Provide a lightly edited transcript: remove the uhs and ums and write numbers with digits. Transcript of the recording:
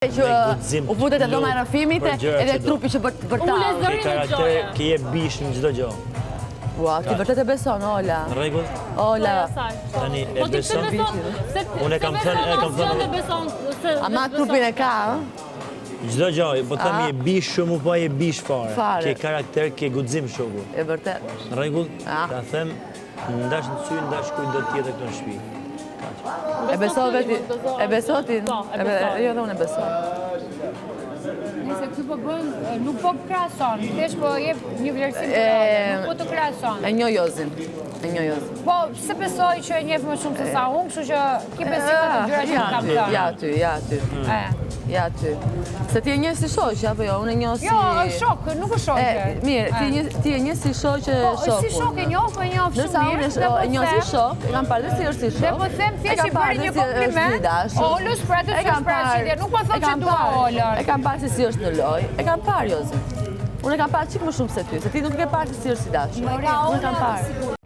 që u futet e dhoma e rrëfimit edhe trupi që bërta. Ke karakter, ke je bish në çdo gjë. Ua, ti vërtet e beson, Ola. Në rregull? Ola. Tani e beson. Unë kam thënë. Ama trupin e ka, Çdo gjë, po them je bish shumë, po je bish fare. Fare. Ke karakter, ke guxim shoku. e vërtet. Në rregull? Ta them, ndash në sy, ndash kujt do të jetë këtu në shtëpi. E beson veti, e beson ti? Jo, dhe unë e besoj. Nëse këtu po bën, nuk po krahason, thjesht po jep një vlerësim të nuk po të krahason. E njoj Jozin, e njoj Jozin. Po, se besoj që e njeh më shumë se sa unë, kështu që ki besim të gjëra që kam thënë. Ja ty, ja ty. Ja ty. Se ti e njeh si shoqë, apo jo? Unë e njeh si... Jo, është shok, nuk është shoqë. Mirë, ti e njeh si shoqë shokun. Po, si shok e njoh, po e njoh shumë mirë. Nësa unë e njeh si shok, e kam parë dhe si është si shok. Dhe po them thjesht i bëri një kompliment, Olës për atë që është paraqitje. Nuk po thotë që dua Olën. E kam parë si është në lojë, e kam parë Jozin. Unë e kam parë çik më shumë se ty, se ti nuk e ke parë si është si dashur. Unë e kam parë.